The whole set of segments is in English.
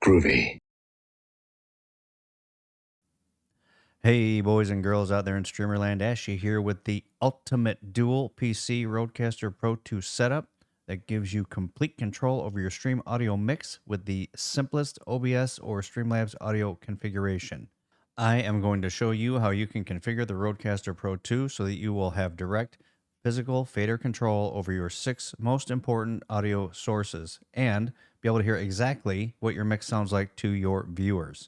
Groovy. Hey boys and girls out there in Streamerland, Ashy here with the ultimate dual PC RODECaster Pro 2 setup that gives you complete control over your stream audio mix with the simplest OBS or Streamlabs audio configuration. I am going to show you how you can configure the RODECaster Pro 2 so that you will have direct physical fader control over your 6 most important audio sources and be able to hear exactly what your mix sounds like to your viewers.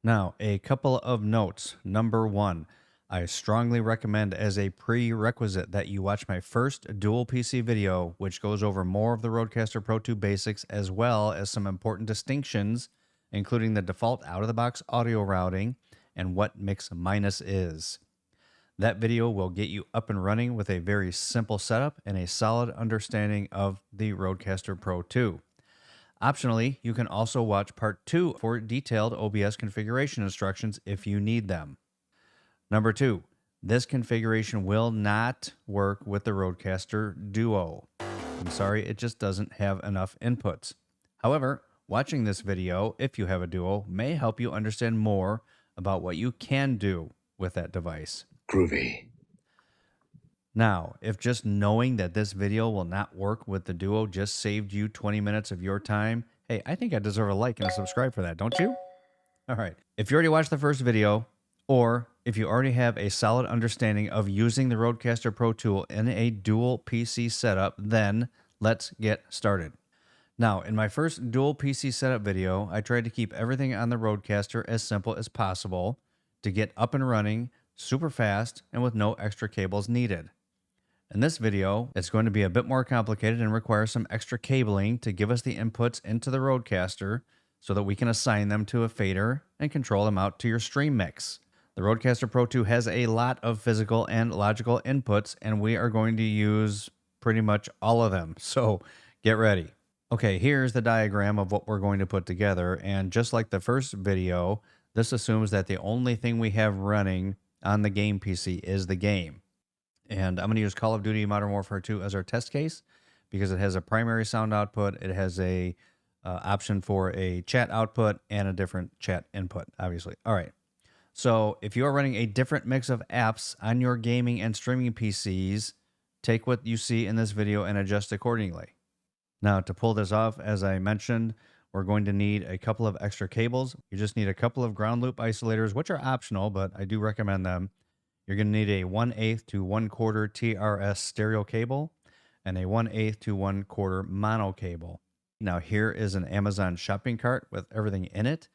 Now, a couple of notes. Number 1, I strongly recommend as a prerequisite that you watch my first dual PC video, which goes over more of the RODECaster Pro 2 basics as well as some important distinctions, including the default out-of-the-box audio routing and what mix minus is. That video will get you up and running with a very simple setup and a solid understanding of the RODECaster Pro 2. Optionally, you can also watch part 2 for detailed OBS configuration instructions if you need them. Number 2, this configuration will not work with the RODECaster Duo. I'm sorry, it just doesn't have enough inputs. However, watching this video, if you have a Duo, may help you understand more about what you can do with that device. Groovy. Now, if just knowing that this video will not work with the Duo just saved you 20 minutes of your time, hey, I think I deserve a like and a subscribe for that, don't you? All right. If you already watched the first video, or if you already have a solid understanding of using the RODECaster Pro tool in a dual PC setup, then let's get started. Now, in my first dual PC setup video, I tried to keep everything on the RODECaster as simple as possible to get up and running super fast and with no extra cables needed. In this video, it's going to be a bit more complicated and require some extra cabling to give us the inputs into the RODECaster so that we can assign them to a fader and control them out to your stream mix. The RODECaster Pro 2 has a lot of physical and logical inputs, and we are going to use pretty much all of them, so get ready. Okay, here's the diagram of what we're going to put together, and just like the first video, this assumes that the only thing we have running on the game PC is the game. And I'm going to use Call of Duty Modern Warfare 2 as our test case because it has a primary sound output. It has a option for a chat output and a different chat input, obviously. All right. So if you are running a different mix of apps on your gaming and streaming PCs, take what you see in this video and adjust accordingly. Now, to pull this off, as I mentioned, we're going to need a couple of extra cables. You just need a couple of ground loop isolators, which are optional, but I do recommend them. You're going to need a 1/8 to 1/4 TRS stereo cable and a 1/8 to 1/4 mono cable. Now here is an Amazon shopping cart with everything in it,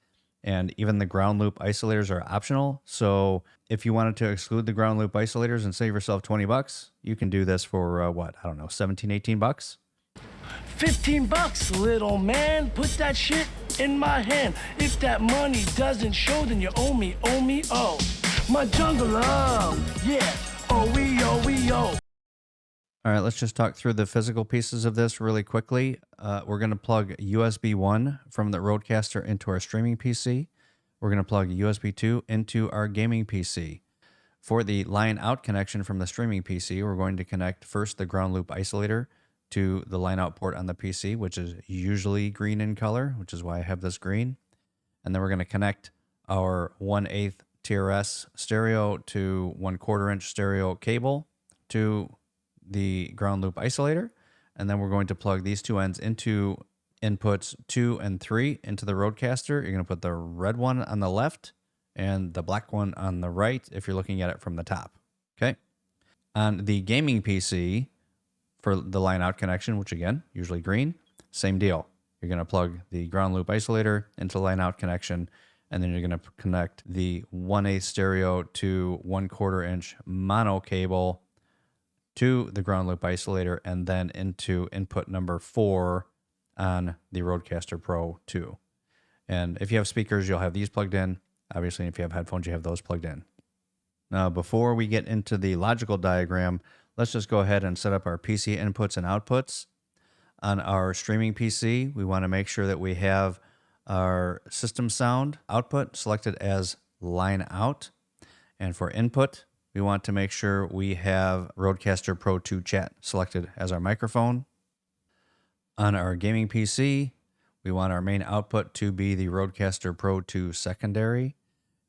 and even the ground loop isolators are optional. So if you wanted to exclude the ground loop isolators and save yourself 20 bucks, you can do this for what? I don't know, 17, 18 bucks? 15 bucks, little man. Put that shit in my hand. If that money doesn't show, then you owe me, oh. My jungle love, yeah, oh. All right, let's just talk through the physical pieces of this really quickly. We're going to plug USB 1 from the RODECaster into our streaming PC. We're going to plug USB 2 into our gaming PC. For the line out connection from the streaming PC, we're going to connect first the ground loop isolator to the line out port on the PC, which is usually green in color, which is why I have this green. And then we're going to connect our 1/8 TRS stereo to 1/4 inch stereo cable to the ground loop isolator. And then we're going to plug these two ends into inputs 2 and 3 into the RODECaster. You're going to put the red one on the left and the black one on the right if you're looking at it from the top. Okay. On the gaming PC for the line out connection, which again, usually green, same deal. You're going to plug the ground loop isolator into the line out connection, and then you're going to connect the 1/8 stereo to 1/4 inch mono cable to the ground loop isolator and then into input number 4 on the RODECaster Pro 2. And if you have speakers, you'll have these plugged in. Obviously, if you have headphones, you have those plugged in. Now, before we get into the logical diagram, let's just go ahead and set up our PC inputs and outputs. On our streaming PC, we want to make sure that we have our system sound output selected as line out. And for input, we want to make sure we have RODECaster Pro 2 chat selected as our microphone. On our gaming PC, we want our main output to be the RODECaster Pro 2 secondary,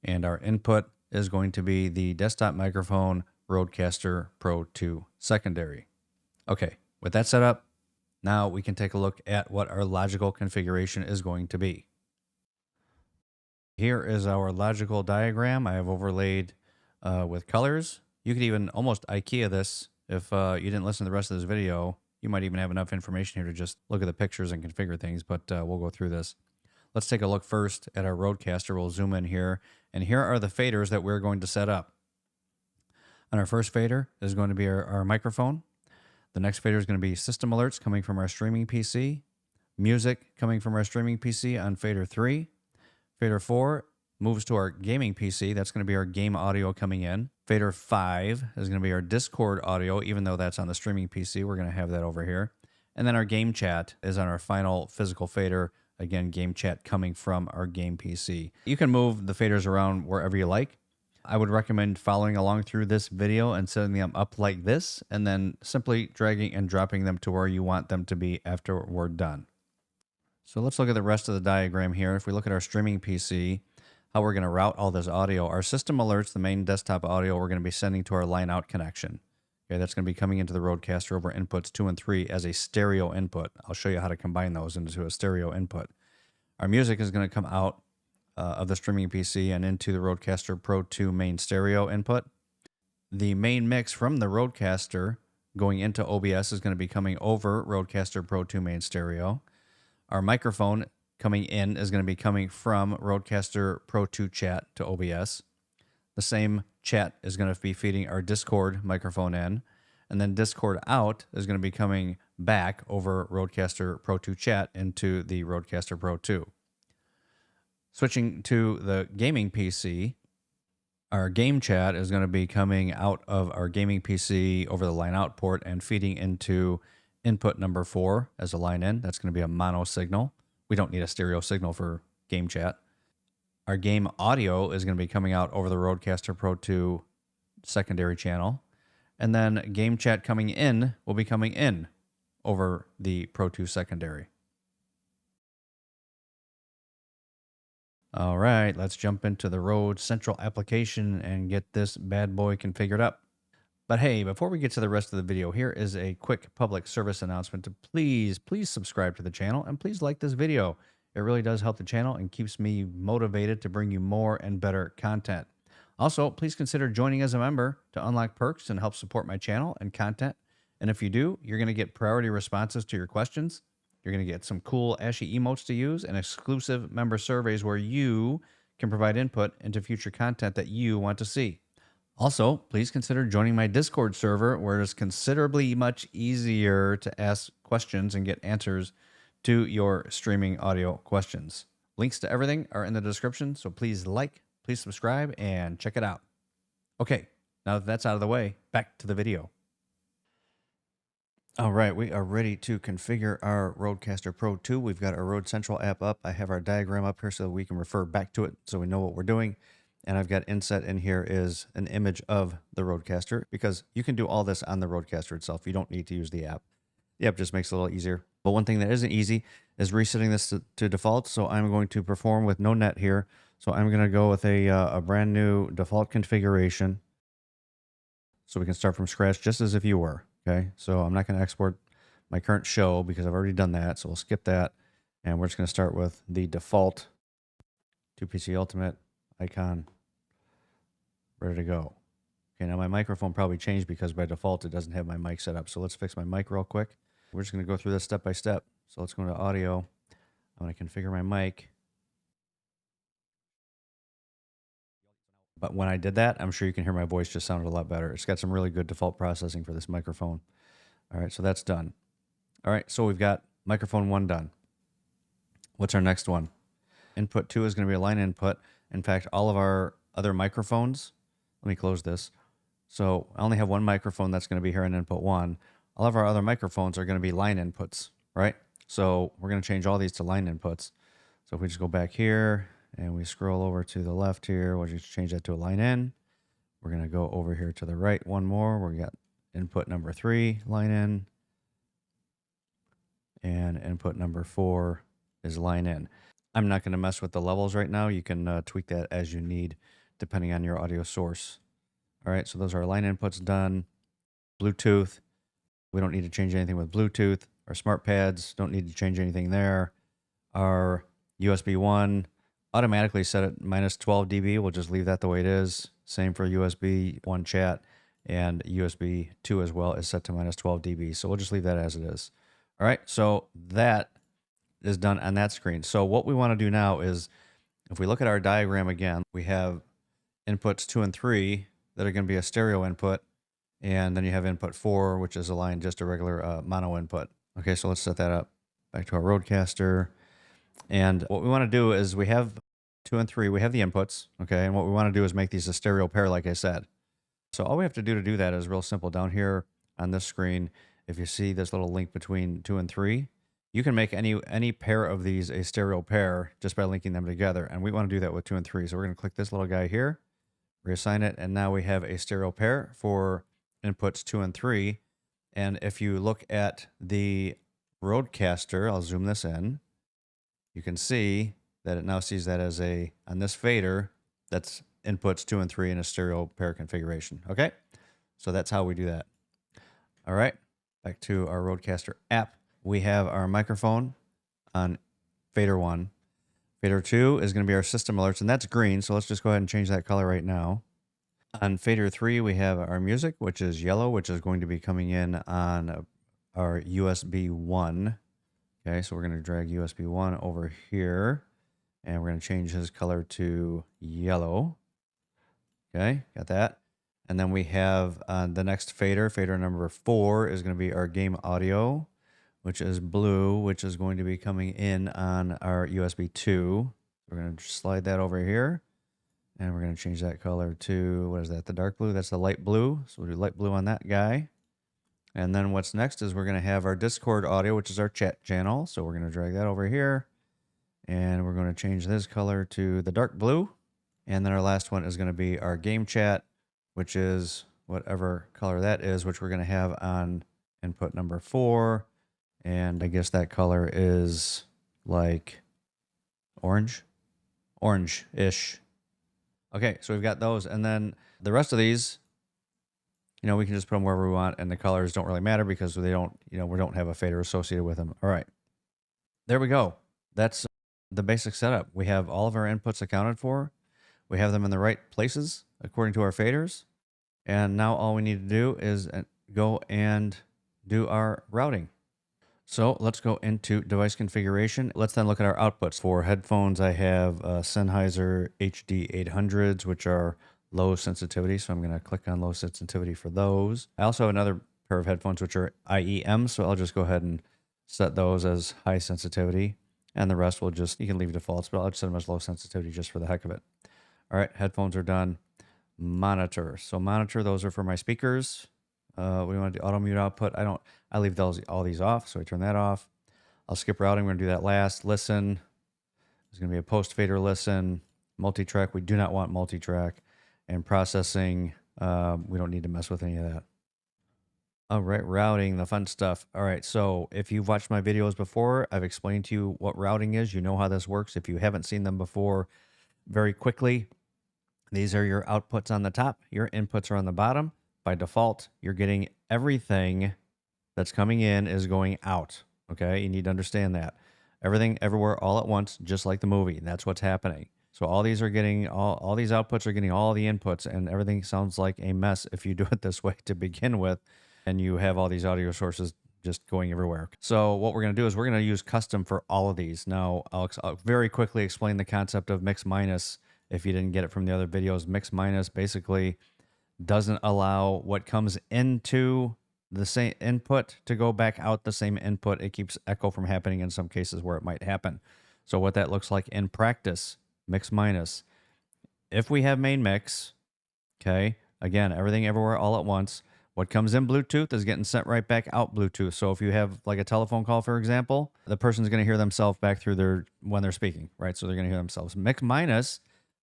and our input is going to be the desktop microphone RODECaster Pro 2 secondary. Okay, with that set up, now we can take a look at what our logical configuration is going to be. Here is our logical diagram I have overlaid with colors. You could even almost IKEA this if you didn't listen to the rest of this video. You might even have enough information here to just look at the pictures and configure things, but we'll go through this. Let's take a look first at our RODECaster. We'll zoom in here, and here are the faders that we're going to set up. On our first fader is going to be our microphone. The next fader is going to be system alerts coming from our streaming PC, music coming from our streaming PC on fader 3. Fader 4 moves to our gaming PC. That's going to be our game audio coming in. Fader 5 is going to be our Discord audio, even though that's on the streaming PC. We're going to have that over here. And then our game chat is on our final physical fader. Again, game chat coming from our game PC. You can move the faders around wherever you like. I would recommend following along through this video and setting them up like this, and then simply dragging and dropping them to where you want them to be after we're done. So let's look at the rest of the diagram here. If we look at our streaming PC, how we're going to route all this audio. Our system alerts, the main desktop audio, we're going to be sending to our line out connection. Okay, that's going to be coming into the RODECaster over inputs 2 and 3 as a stereo input. I'll show you how to combine those into a stereo input. Our music is going to come out of the streaming PC and into the RODECaster Pro 2 main stereo input. The main mix from the RODECaster going into OBS is going to be coming over RODECaster Pro 2 main stereo. Our microphone coming in is going to be coming from RODECaster Pro 2 chat to OBS. The same chat is going to be feeding our Discord microphone in, and then Discord out is going to be coming back over RODECaster Pro 2 chat into the RODECaster Pro 2. Switching to the gaming PC, our game chat is going to be coming out of our gaming PC over the line out port and feeding into input number 4 as a line in. That's going to be a mono signal. We don't need a stereo signal for game chat. Our game audio is going to be coming out over the RODECaster Pro 2 secondary channel. And then game chat coming in will be coming in over the Pro 2 secondary. All right, let's jump into the Rode Central application and get this bad boy configured up. But hey, before we get to the rest of the video, here is a quick public service announcement to please subscribe to the channel and please like this video. It really does help the channel and keeps me motivated to bring you more and better content. Also, please consider joining as a member to unlock perks and help support my channel and content. And if you do, you're going to get priority responses to your questions. You're going to get some cool Ashy emotes to use and exclusive member surveys where you can provide input into future content that you want to see. Also, please consider joining my Discord server where it is considerably much easier to ask questions and get answers to your streaming audio questions. Links to everything are in the description, so please like, please subscribe, and check it out. Okay, now that that's out of the way, back to the video. All right, we are ready to configure our RODECaster Pro 2. We've got our Rode Central app up. I have our diagram up here so that we can refer back to it so we know what we're doing. And I've got inset in here is an image of the RODECaster because you can do all this on the RODECaster itself. You don't need to use the app. The app just makes it a little easier. But one thing that isn't easy is resetting this to default. So I'm going to perform with no net here. So I'm going to go with a brand new default configuration so we can start from scratch just as if you were. Okay, so I'm not going to export my current show because I've already done that. So we'll skip that. And we're just going to start with the default 2PC Ultimate icon. Ready to go. Okay, now my microphone probably changed because by default it doesn't have my mic set up. So let's fix my mic real quick. We're just going to go through this step by step. So let's go into audio. I'm going to configure my mic. But when I did that, I'm sure you can hear my voice just sounded a lot better. It's got some really good default processing for this microphone. All right, so that's done. All right, so we've got microphone 1 done. What's our next one? Input 2 is going to be a line input. In fact, all of our other microphones, let me close this. So I only have one microphone that's going to be here in input 1. All of our other microphones are going to be line inputs, right? So we're going to change all these to line inputs. So if we just go back here and we scroll over to the left here, we'll just change that to a line in. We're going to go over here to the right one more. We got input number 3, line in. and input number 4 is line in. I'm not going to mess with the levels right now. You can tweak that as you need, depending on your audio source. All right, so those are our line inputs done. Bluetooth, we don't need to change anything with Bluetooth. Our smart pads, don't need to change anything there. Our USB 1, automatically set at minus 12 dB. We'll just leave that the way it is. Same for USB 1 chat, and USB 2 as well is set to minus 12 dB. So we'll just leave that as it is. All right, so that is done on that screen. So what we want to do now is, if we look at our diagram again, we have inputs 2 and 3 that are going to be a stereo input, and then you have input 4, which is aligned just a regular mono input. Okay, so let's set that up. Back to our RODECaster. And what we want to do is, we have 2 and 3, we have the inputs, okay? And what we want to do is make these a stereo pair, like I said. So all we have to do that is real simple. Down here on this screen, if you see this little link between 2 and 3, you can make any pair of these a stereo pair just by linking them together. And we want to do that with 2 and 3. So we're going to click this little guy here, reassign it, and now we have a stereo pair for inputs 2 and 3. And if you look at the RODECaster, I'll zoom this in, you can see that it now sees that as on this fader, that's inputs 2 and 3 in a stereo pair configuration. Okay, so that's how we do that. All right, back to our RODECaster app. We have our microphone on fader 1. Fader 2 is going to be our system alerts, and that's green, so let's just go ahead and change that color right now. On fader 3, we have our music, which is yellow, which is going to be coming in on our USB 1. Okay, so we're going to drag USB 1 over here, and we're going to change his color to yellow. Okay, got that. And then we have the next fader, fader number 4, is going to be our game audio, which is blue, which is going to be coming in on our USB 2. We're going to slide that over here, and we're going to change that color to, what is that, the dark blue? That's the light blue. So we'll do light blue on that guy. And then what's next is we're going to have our Discord audio, which is our chat channel. So we're going to drag that over here, and we're going to change this color to the dark blue. And then our last one is going to be our game chat, which is whatever color that is, which we're going to have on input number 4. And I guess that color is like orange-ish. Okay, so we've got those. And then the rest of these, you know, we can just put them wherever we want, and the colors don't really matter because they don't, you know, we don't have a fader associated with them. All right, there we go. That's the basic setup. We have all of our inputs accounted for. We have them in the right places according to our faders. And now all we need to do is go and do our routing. So let's go into device configuration. Let's then look at our outputs. For headphones, I have Sennheiser HD 800s, which are low sensitivity. So I'm going to click on low sensitivity for those. I also have another pair of headphones, which are IEM. So I'll just go ahead and set those as high sensitivity. And the rest will just, you can leave defaults, but I'll just set them as low sensitivity just for the heck of it. All right, headphones are done. Monitor. So monitor, those are for my speakers. We want to do auto mute output. I leave all these off, so I turn that off. I'll skip routing. We're going to do that last. Listen. There's going to be a post fader listen. Multi-track. We do not want multi-track. And processing. We don't need to mess with any of that. All right, routing, the fun stuff. All right, so if you've watched my videos before, I've explained to you what routing is. You know how this works. If you haven't seen them before, very quickly, these are your outputs on the top. Your inputs are on the bottom. By default, you're getting everything that's coming in is going out. Okay, you need to understand that. Everything, everywhere, all at once, just like the movie. That's what's happening. So all these are getting, all these outputs are getting all the inputs, and everything sounds like a mess if you do it this way to begin with, and you have all these audio sources just going everywhere. So what we're going to do is we're going to use custom for all of these. Now, I'll very quickly explain the concept of mix minus. If you didn't get it from the other videos, mix minus basically doesn't allow what comes into the same input to go back out the same input. It keeps echo from happening in some cases where it might happen. So what that looks like in practice, mix minus. If we have main mix, okay, again, everything everywhere all at once, what comes in Bluetooth is getting sent right back out Bluetooth. So if you have like a telephone call, for example, the person's going to hear themselves back through when they're speaking, right? So they're going to hear themselves. Mix minus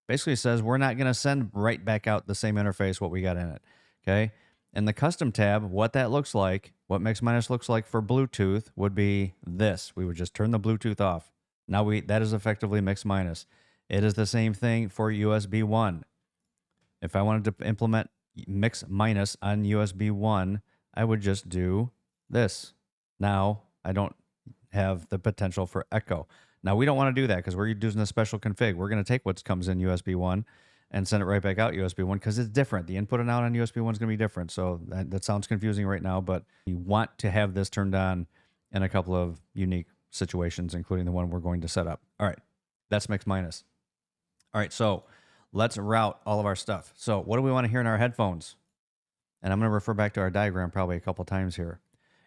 basically says we're not going to send right back out the same interface what we got in it, okay? In the custom tab, what that looks like, what mix minus looks like for Bluetooth would be this. We would just turn the Bluetooth off. Now that is effectively mix minus. It is the same thing for USB 1. If I wanted to implement mix minus on USB 1, I would just do this. Now I don't have the potential for echo. Now we don't want to do that because we're using a special config. We're going to take what comes in USB 1 and send it right back out USB 1 because it's different. The input and out on USB 1 is going to be different. So that sounds confusing right now, but you want to have this turned on in a couple of unique situations, including the one we're going to set up. All right, that's mix minus. All right, so let's route all of our stuff. So what do we want to hear in our headphones? And I'm going to refer back to our diagram probably a couple times here.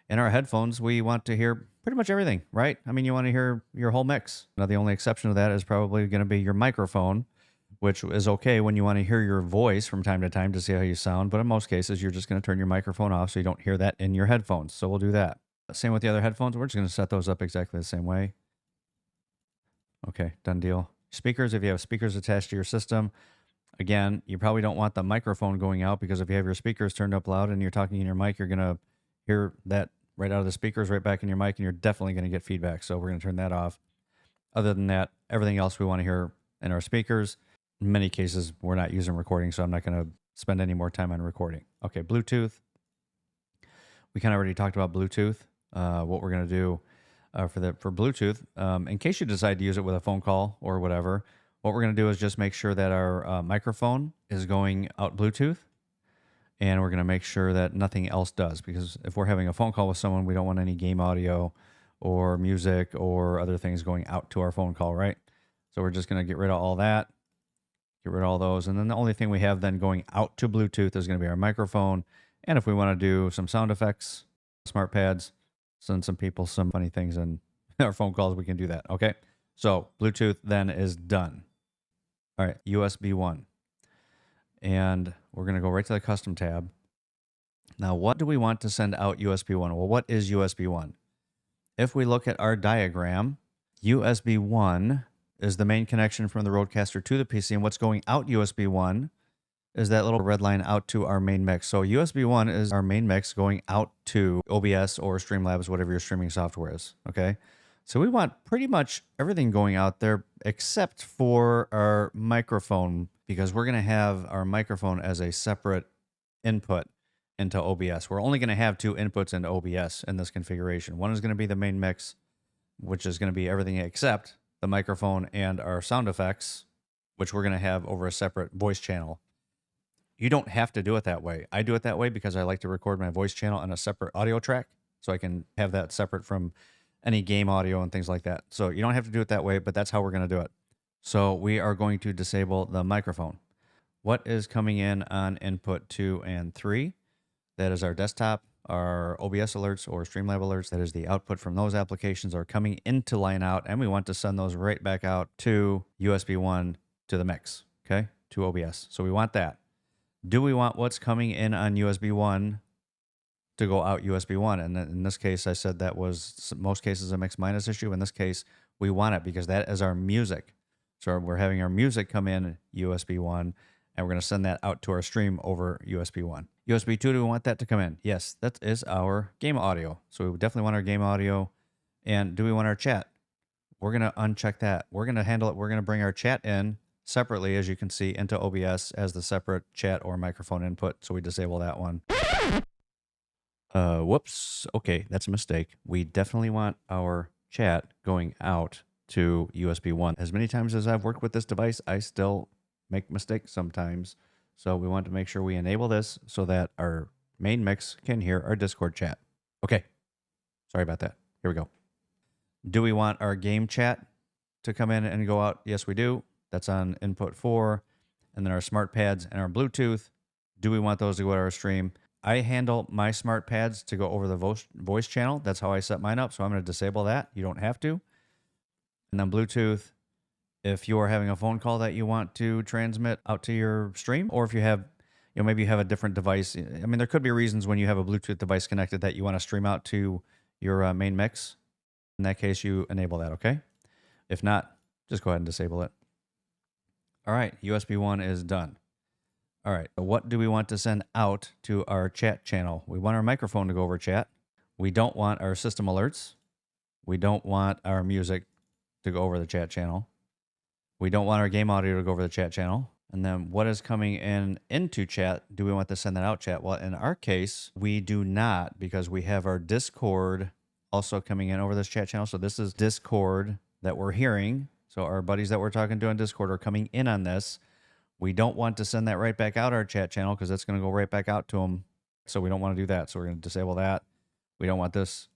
In our headphones, we want to hear pretty much everything, right? I mean, you want to hear your whole mix. Now, the only exception to that is probably going to be your microphone, which is okay when you want to hear your voice from time to time to see how you sound. But in most cases, you're just going to turn your microphone off so you don't hear that in your headphones. So we'll do that. Same with the other headphones. We're just going to set those up exactly the same way. Okay, done deal. Speakers, if you have speakers attached to your system, again, you probably don't want the microphone going out because if you have your speakers turned up loud and you're talking in your mic, you're going to hear that right out of the speakers, right back in your mic, and you're definitely going to get feedback. So we're going to turn that off. Other than that, everything else we want to hear in our speakers. In many cases, we're not using recording, so I'm not going to spend any more time on recording. Okay, Bluetooth. We kind of already talked about Bluetooth. What we're going to do for Bluetooth, in case you decide to use it with a phone call or whatever, what we're going to do is just make sure that our microphone is going out Bluetooth. And we're going to make sure that nothing else does, because if we're having a phone call with someone, we don't want any game audio or music or other things going out to our phone call, right? So we're just going to get rid of all that, get rid of all those. And then the only thing we have then going out to Bluetooth is going to be our microphone. And if we want to do some sound effects, smart pads, send some people some funny things in our phone calls, we can do that. Okay. So Bluetooth then is done. All right. USB 1. And we're going to go right to the custom tab. Now, what do we want to send out USB 1? Well, what is USB 1? If we look at our diagram, USB 1 is the main connection from the RODECaster to the PC, and what's going out USB 1 is that little red line out to our main mix. So USB 1 is our main mix going out to OBS or Streamlabs, whatever your streaming software is, okay? So we want pretty much everything going out there except for our microphone, because we're going to have our microphone as a separate input into OBS. We're only going to have two inputs into OBS in this configuration. One is going to be the main mix, which is going to be everything except the microphone and our sound effects, which we're going to have over a separate voice channel. You don't have to do it that way. I do it that way because I like to record my voice channel on a separate audio track, so I can have that separate from any game audio and things like that. So you don't have to do it that way, but that's how we're going to do it. So we are going to disable the microphone. What is coming in on input 2 and 3? That is our desktop, our OBS alerts or Streamlab alerts. That is the output from those applications are coming into line out, and we want to send those right back out to USB 1 to the mix, okay, to OBS. So we want that. Do we want what's coming in on USB 1 to go out USB 1? And in this case, I said that was most cases a mix minus issue. In this case, we want it because that is our music. So we're having our music come in USB 1, and we're going to send that out to our stream over USB 1. USB 2, do we want that to come in? Yes, that is our game audio. So we definitely want our game audio. And do we want our chat? We're going to uncheck that. We're going to handle it. We're going to bring our chat in separately, as you can see, into OBS as the separate chat or microphone input. So we disable that one. Whoops. Okay, that's a mistake. We definitely want our chat going out to USB 1. As many times as I've worked with this device, I still make mistakes sometimes. So we want to make sure we enable this so that our main mix can hear our Discord chat. Okay. Sorry about that. Here we go. Do we want our game chat to come in and go out? Yes, we do. That's on input 4. And then our smart pads and our Bluetooth. Do we want those to go to our stream? I handle my smart pads to go over the voice channel. That's how I set mine up. So I'm going to disable that. You don't have to. And then Bluetooth, if you are having a phone call that you want to transmit out to your stream, or if you have, maybe you have a different device. I mean, there could be reasons when you have a Bluetooth device connected that you want to stream out to your main mix. In that case, you enable that, okay? If not, just go ahead and disable it. All right, USB 1 is done. All right, so what do we want to send out to our chat channel? We want our microphone to go over chat. We don't want our system alerts. We don't want our music to go over the chat channel. We don't want our game audio to go over the chat channel. And then what is coming into chat, do we want to send that out chat? Well, in our case, we do not, because we have our Discord also coming in over this chat channel. So this is Discord that we're hearing. So our buddies that we're talking to on Discord are coming in on this. We don't want to send that right back out our chat channel because that's going to go right back out to them. So we don't want to do that. So we're going to disable that. We don't want this.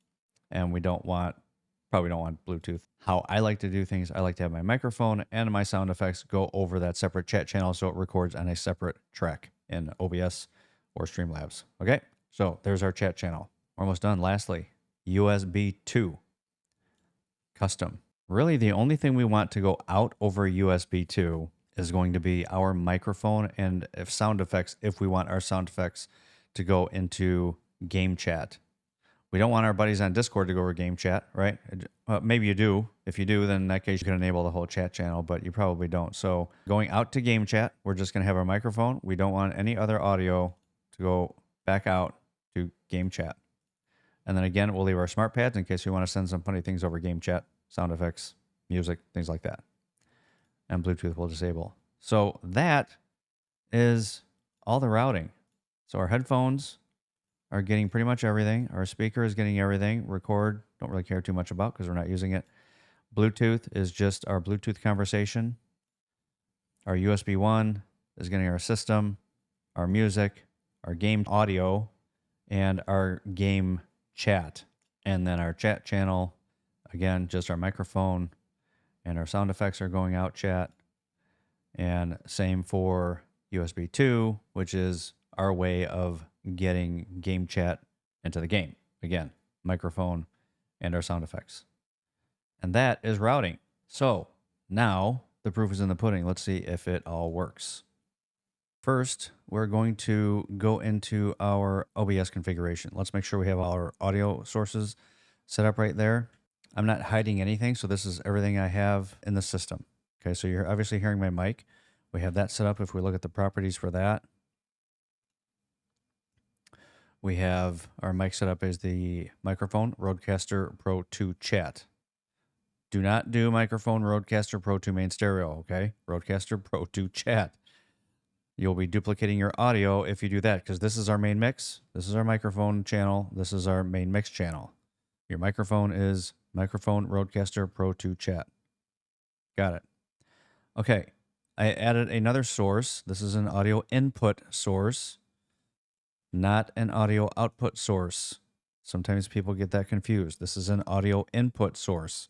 And we probably don't want Bluetooth. How I like to do things, I like to have my microphone and my sound effects go over that separate chat channel so it records on a separate track in OBS or Streamlabs. Okay, so there's our chat channel. We're almost done. Lastly, USB 2 custom. Really, the only thing we want to go out over USB 2 is going to be our microphone and if sound effects, if we want our sound effects to go into game chat. We don't want our buddies on Discord to go over game chat, right? Maybe you do. If you do, then in that case, you can enable the whole chat channel, but you probably don't. So going out to game chat, we're just going to have our microphone. We don't want any other audio to go back out to game chat. And then again, we'll leave our smart pads in case we want to send some funny things over game chat, sound effects, music, things like that. And Bluetooth will disable. So that is all the routing. So our headphones are getting pretty much everything. Our speaker is getting everything. Record, don't really care too much about because we're not using it. Bluetooth is just our Bluetooth conversation. Our USB 1 is getting our system, our music, our game audio, and our game chat. And then our chat channel, again, just our microphone and our sound effects are going out chat. And same for USB 2, which is our way of getting game chat into the game. Again, microphone and our sound effects. And that is routing. So now the proof is in the pudding. Let's see if it all works. First, we're going to go into our OBS configuration. Let's make sure we have our audio sources set up right there. I'm not hiding anything, so this is everything I have in the system. Okay, so you're obviously hearing my mic. We have that set up. If we look at the properties for that, we have our mic set up as the microphone, RODECaster Pro 2 chat. Do not do microphone RODECaster Pro 2 main stereo, okay? RODECaster Pro 2 chat. You'll be duplicating your audio if you do that because this is our main mix. This is our microphone channel. This is our main mix channel. Your microphone is microphone RODECaster Pro 2 chat. Got it. Okay, I added another source. This is an audio input source, not an audio output source. Sometimes people get that confused. This is an audio input source.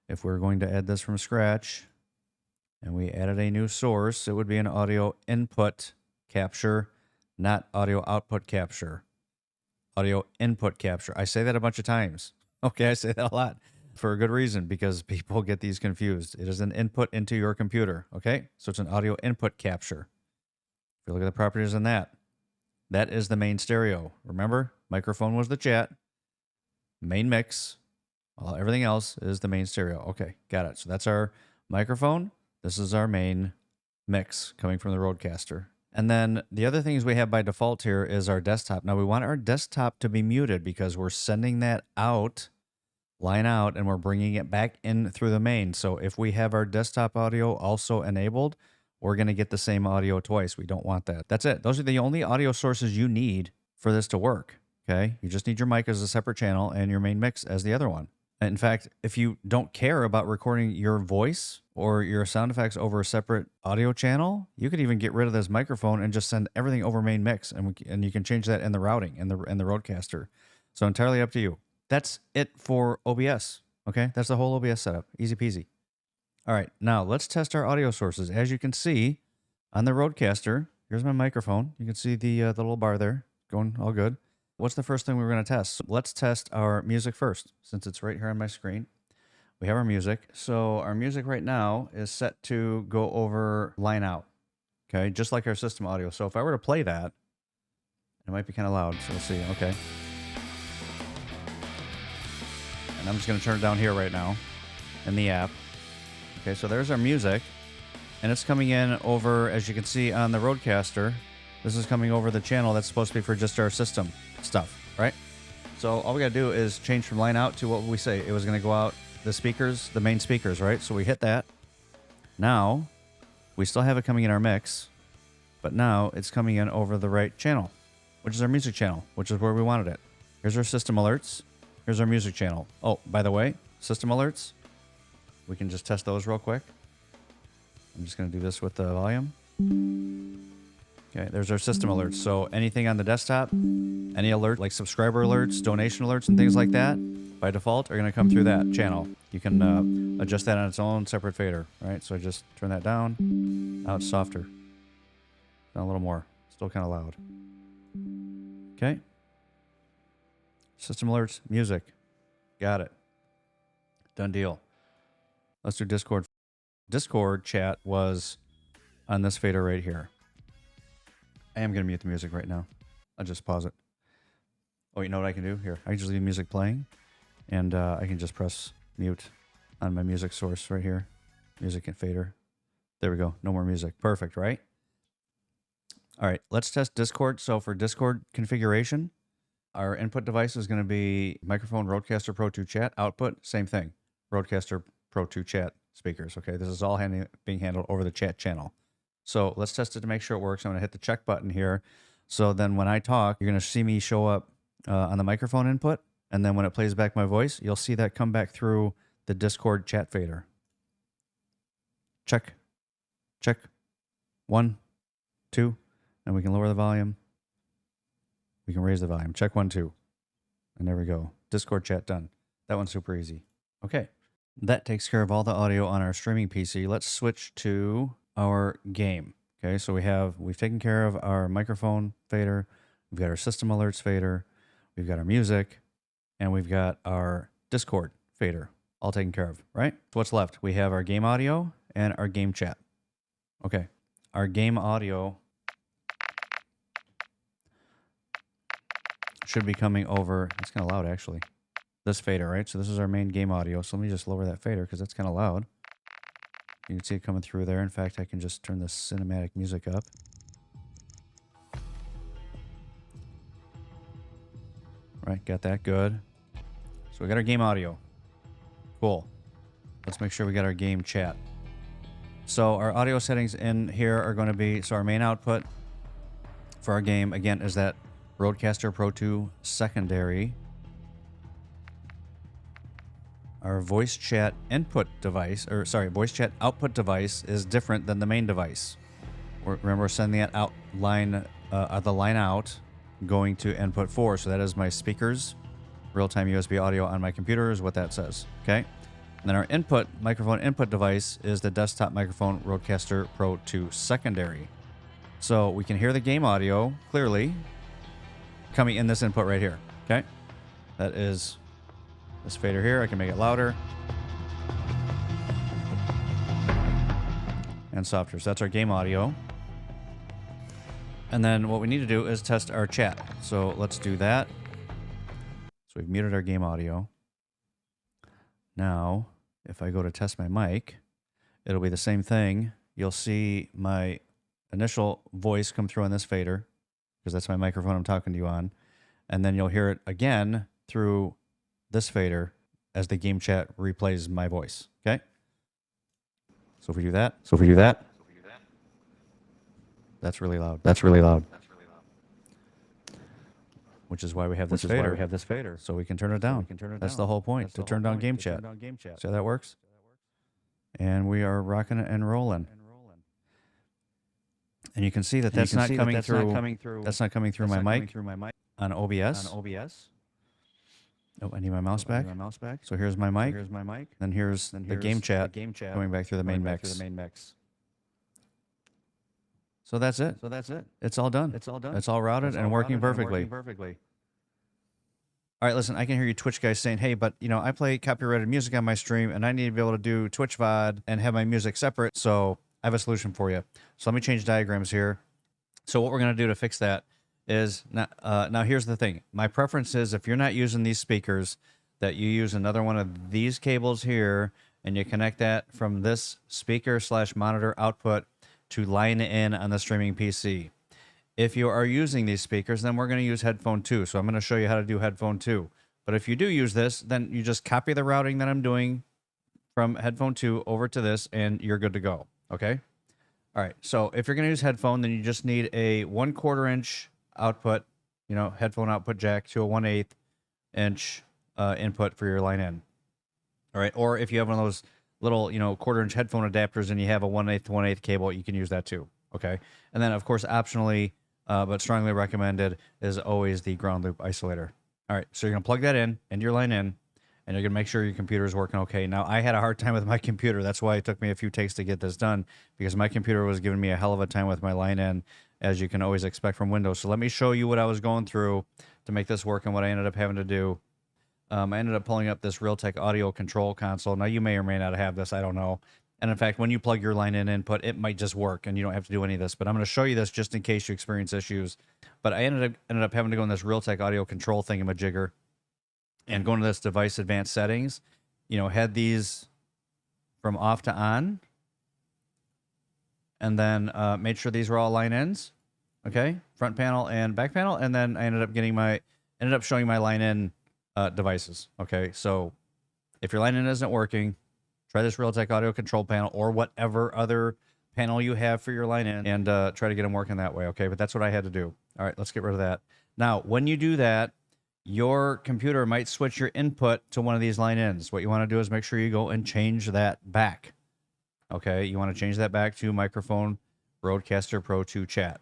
If we're going to add this from scratch and we added a new source, it would be an audio input capture, not audio output capture. Audio input capture. I say that a bunch of times. Okay, I say that a lot for a good reason because people get these confused. It is an input into your computer, okay? So it's an audio input capture. If you look at the properties in that, that is the main stereo. Remember, microphone was the chat, main mix, everything else is the main stereo. Okay, got it. So that's our microphone. This is our main mix coming from the RODECaster. And then the other things we have by default here is our desktop. Now we want our desktop to be muted because we're sending that out, line out, and we're bringing it back in through the main. So if we have our desktop audio also enabled, we're going to get the same audio twice. We don't want that. That's it. Those are the only audio sources you need for this to work. Okay. You just need your mic as a separate channel and your main mix as the other one. In fact, if you don't care about recording your voice or your sound effects over a separate audio channel, you could even get rid of this microphone and just send everything over main mix, and you can change that in the routing in the RODECaster. So entirely up to you. That's it for OBS. Okay, that's the whole OBS setup. Easy peasy. All right, now let's test our audio sources. As you can see on the RODECaster, here's my microphone. You can see the little bar there going all good. What's the first thing we're going to test? So let's test our music first, since it's right here on my screen. We have our music. So our music right now is set to go over line out, okay, just like our system audio. So if I were to play that, it might be kind of loud, so we'll see. Okay. And I'm just going to turn it down here right now in the app. Okay, so there's our music, and it's coming in over, as you can see on the RODECaster, This is coming over the channel that's supposed to be for just our system stuff, right? So all we got to do is change from line out to what we say. It was going to go out the speakers, the main speakers, right? So we hit that. Now, we still have it coming in our mix, but now it's coming in over the right channel, which is our music channel, which is where we wanted it. Here's our system alerts. Here's our music channel. Oh, by the way, system alerts. We can just test those real quick. I'm just going to do this with the volume. Okay, there's our system alerts. So anything on the desktop, any alert, like subscriber alerts, donation alerts, and things like that, by default, are going to come through that channel. You can adjust that on its own separate fader, right? So I just turn that down. Now it's softer. Down a little more. Still kind of loud. Okay. System alerts, music. Got it. Done deal. Let's do Discord. Discord chat was on this fader right here. I am going to mute the music right now. I'll just pause it. Oh, you know what I can do? Here, I can just leave music playing, and I can just press mute on my music source right here. Music and fader. There we go. No more music. Perfect, right? All right, let's test Discord. So for Discord configuration, our input device is going to be microphone RODECaster Pro 2 chat. Output, same thing. RODECaster Pro 2 chat speakers. Okay, this is all being handled over the chat channel. So let's test it to make sure it works. I'm going to hit the check button here. So then when I talk, you're going to see me show up on the microphone input. And then when it plays back my voice, you'll see that come back through the Discord chat fader. Check. Check. 1, 2. And we can lower the volume. We can raise the volume. Check 1, 2. And there we go. Discord chat done. That one's super easy. Okay. That takes care of all the audio on our streaming PC. Let's switch to our game. Okay, so we've taken care of our microphone fader, we've got our system alerts fader, we've got our music, and we've got our Discord fader all taken care of, right? So what's left? We have our game audio and our game chat. Okay, our game audio should be coming over, it's kind of loud actually, this fader, right? So this is our main game audio, so let me just lower that fader because that's kind of loud. You can see it coming through there. In fact, I can just turn the cinematic music up. Right, got that good. So we got our game audio. Cool. Let's make sure we got our game chat. So our audio settings in here are going to be, so our main output for our game, again, is that RODECaster Pro 2 secondary. Our voice chat input device, or sorry, voice chat output device is different than the main device. Remember, we're sending that out line, the line out, going to input 4. So that is my speakers, real-time USB audio on my computer is what that says. Okay. And then our input microphone input device is the desktop microphone RODECaster Pro 2 secondary. So we can hear the game audio clearly coming in this input right here. Okay. That is this fader here. I can make it louder and softer. So that's our game audio. And then what we need to do is test our chat. So let's do that. So we've muted our game audio. Now, if I go to test my mic, it'll be the same thing. You'll see my initial voice come through on this fader because that's my microphone I'm talking to you on. And then you'll hear it again through this fader as the game chat replays my voice. Okay. So if we do that, that's really loud. Which is why we have this fader. So we can turn it down. That's the whole point, to turn down game chat. See how that works? And we are rocking it and rolling. And you can see that that's not coming through. That's not coming through my mic on OBS. Oh, I need my mouse back. So here's my mic. Then here's the game chat going back through the main mix. So that's it. It's all done. It's all routed and working perfectly. All right, listen, I can hear you Twitch guys saying, hey, but, you know, I play copyrighted music on my stream, and I need to be able to do Twitch VOD and have my music separate, so I have a solution for you. So let me change diagrams here. So what we're going to do to fix that is, now here's the thing. My preference is if you're not using these speakers, that you use another one of these cables here, and you connect that from this speaker/monitor output to line in on the streaming PC. If you are using these speakers, then we're going to use headphone 2. So I'm going to show you how to do headphone 2. But if you do use this, then you just copy the routing that I'm doing from headphone 2 over to this, and you're good to go. Okay? All right. So if you're going to use headphone, then you just need a 1/4 inch output, you know, headphone output jack to a 1/8 inch input for your line in. All right. Or if you have one of those little, you know, 1/4 inch headphone adapters and you have a 1/8 to 1/8 cable, you can use that too. Okay. And then, of course, optionally, but strongly recommended, is always the ground loop isolator. All right. So you're going to plug that in into your line in, and you're going to make sure your computer is working okay. Now, I had a hard time with my computer. That's why it took me a few takes to get this done, because my computer was giving me a hell of a time with my line in, as you can always expect from Windows. So let me show you what I was going through to make this work and what I ended up having to do. I ended up pulling up this Realtek audio control console. Now, you may or may not have this. I don't know. And in fact, when you plug your line in input, it might just work and you don't have to do any of this. But I'm going to show you this just in case you experience issues. But I ended up having to go in this Realtek audio control thingamajigger and go into this device advanced settings. You know, had these from off to on. And then made sure these were all line ins. Okay, front panel and back panel. And then I ended up showing my line in devices. Okay, so if your line in isn't working, try this Realtek audio control panel or whatever other panel you have for your line in, and try to get them working that way. Okay, but that's what I had to do. All right, let's get rid of that. Now, when you do that, your computer might switch your input to one of these line ins. What you want to do is make sure you go and change that back. Okay, you want to change that back to microphone RODECaster Pro 2 chat.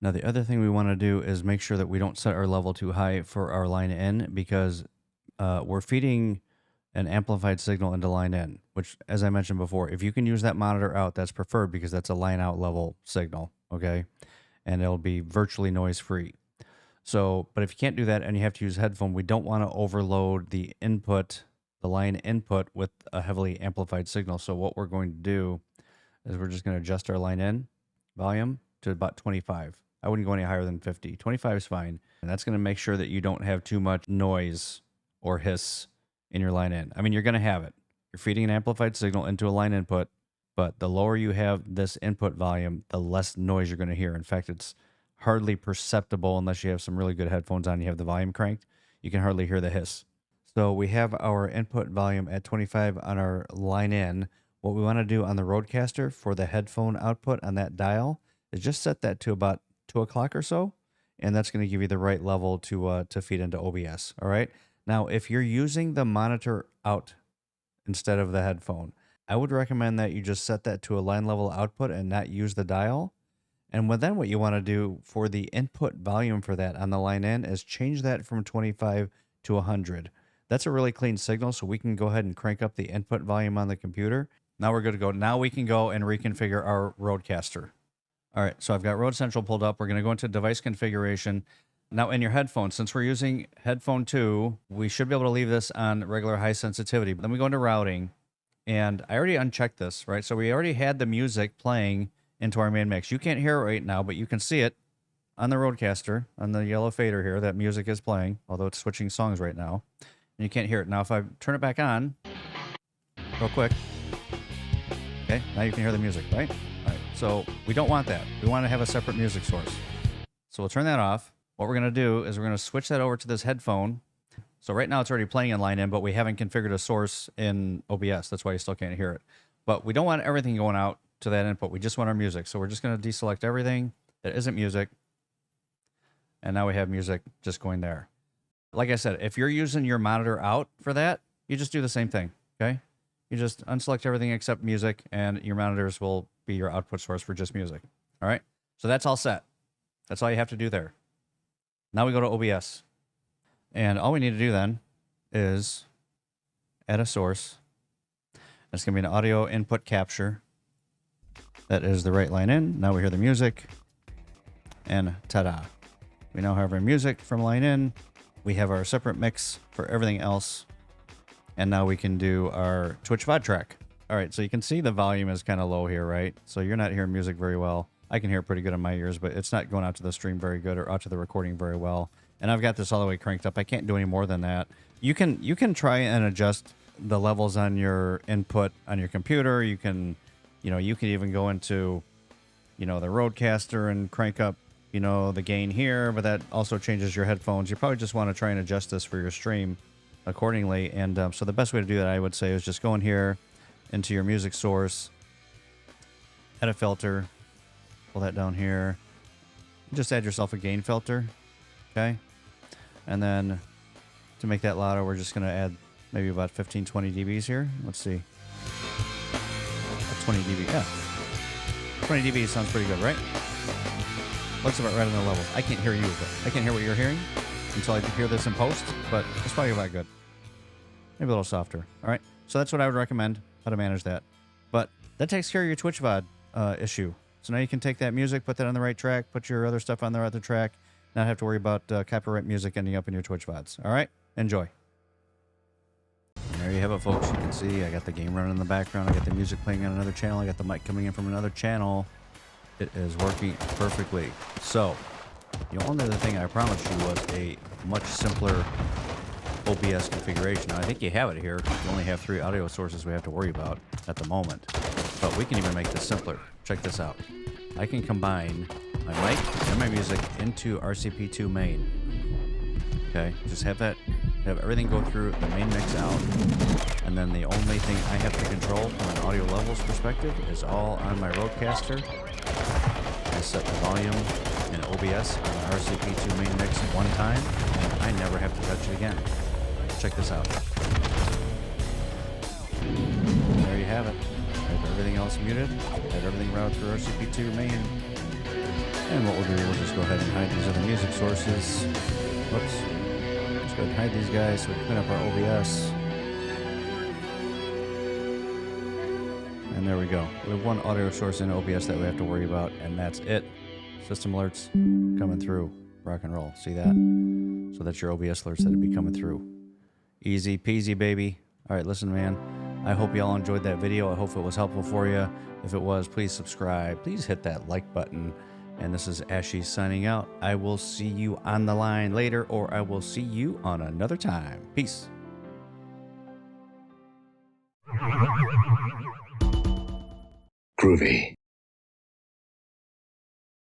Now, the other thing we want to do is make sure that we don't set our level too high for our line in, because we're feeding an amplified signal into line in, which, as I mentioned before, if you can use that monitor out, that's preferred, because that's a line out level signal, okay? And it'll be virtually noise free. So, but if you can't do that and you have to use headphone, we don't want to overload the input, the line input, with a heavily amplified signal. So what we're going to do is we're just going to adjust our line in volume to about 25. I wouldn't go any higher than 50. 25 is fine. And that's going to make sure that you don't have too much noise or hiss in your line in. I mean, you're going to have it. You're feeding an amplified signal into a line input, but the lower you have this input volume, the less noise you're going to hear. In fact, it's hardly perceptible unless you have some really good headphones on, you have the volume cranked. You can hardly hear the hiss. So we have our input volume at 25 on our line in. What we want to do on the RODECaster for the headphone output on that dial is just set that to about 2 o'clock or so, and that's going to give you the right level to feed into OBS. All right. Now, if you're using the monitor out instead of the headphone, I would recommend that you just set that to a line level output and not use the dial. And then what you want to do for the input volume for that on the line in is change that from 25 to 100. That's a really clean signal, so we can go ahead and crank up the input volume on the computer. Now we're good to go. Now we can go and reconfigure our RODECaster. All right, so I've got Rode Central pulled up. We're going to go into device configuration. Now, in your headphones, since we're using headphone 2, we should be able to leave this on regular high sensitivity. But then we go into routing, and I already unchecked this, right? So we already had the music playing into our main mix. You can't hear it right now, but you can see it on the RODECaster, on the yellow fader here. That music is playing, although it's switching songs right now. And you can't hear it. Now, if I turn it back on, real quick, okay, now you can hear the music, right? All right, so we don't want that. We want to have a separate music source. So we'll turn that off. What we're going to do is we're going to switch that over to this headphone. So right now it's already playing in line in, but we haven't configured a source in OBS. That's why you still can't hear it. But we don't want everything going out to that input. We just want our music. So we're just going to deselect everything that isn't music. And now we have music just going there. Like I said, if you're using your monitor out for that, you just do the same thing, okay? You just unselect everything except music, and your monitors will be your output source for just music. All right? So that's all set. That's all you have to do there. Now we go to OBS. And all we need to do then is add a source. It's going to be an audio input capture. That is the right line in. Now we hear the music. And ta-da. We now have our music from line in. We have our separate mix for everything else. And now we can do our Twitch VOD track. All right, so you can see the volume is kind of low here, right? So you're not hearing music very well. I can hear it pretty good in my ears, but it's not going out to the stream very good or out to the recording very well. And I've got this all the way cranked up. I can't do any more than that. You can try and adjust the levels on your input on your computer. You can even go into, the RODECaster and crank up, you know, the gain here, but that also changes your headphones. You probably just want to try and adjust this for your stream accordingly. And so the best way to do that, I would say, is just go in here into your music source, edit filter, pull that down here, just add yourself a gain filter, okay? And then to make that louder, we're just going to add maybe about 15, 20 dBs here. Let's see. 20 dB, yeah. 20 dB sounds pretty good, right? Looks about right on the levels. I can't hear you, but I can't hear what you're hearing until I hear this in post, but it's probably about good. Maybe a little softer. All right, so that's what I would recommend, how to manage that. But that takes care of your Twitch VOD issue. So now you can take that music, put that on the right track, put your other stuff on the other track, not have to worry about copyright music ending up in your Twitch VODs. All right, enjoy. And there you have it, folks. You can see I got the game running in the background. I got the music playing on another channel. I got the mic coming in from another channel. It is working perfectly. So, the only other thing I promised you was a much simpler OBS configuration. Now, I think you have it here. You only have 3 audio sources we have to worry about at the moment. But we can even make this simpler. Check this out. I can combine my mic and my music into RCP2 main. Okay, just have everything go through the main mix out. And then the only thing I have to control from an audio levels perspective is all on my RODECaster. I set the volume in OBS on the RCP2 main mix one time, and I never have to touch it again. Check this out. There you have it. I have everything else muted. I have everything routed through RCP2 main. And what we'll do, we'll just go ahead and hide these other music sources. Whoops. Let's go ahead and hide these guys so we can clean up our OBS. And there we go. We have one audio source in OBS that we have to worry about, and that's it. System alerts coming through. Rock and roll. See that? So that's your OBS alerts that'll be coming through. Easy peasy, baby. All right, listen, man. I hope you all enjoyed that video. I hope it was helpful for you. If it was, please subscribe. Please hit that like button. And this is Ashy signing out. I will see you on the line later, or I will see you on another time. Peace. Groovy.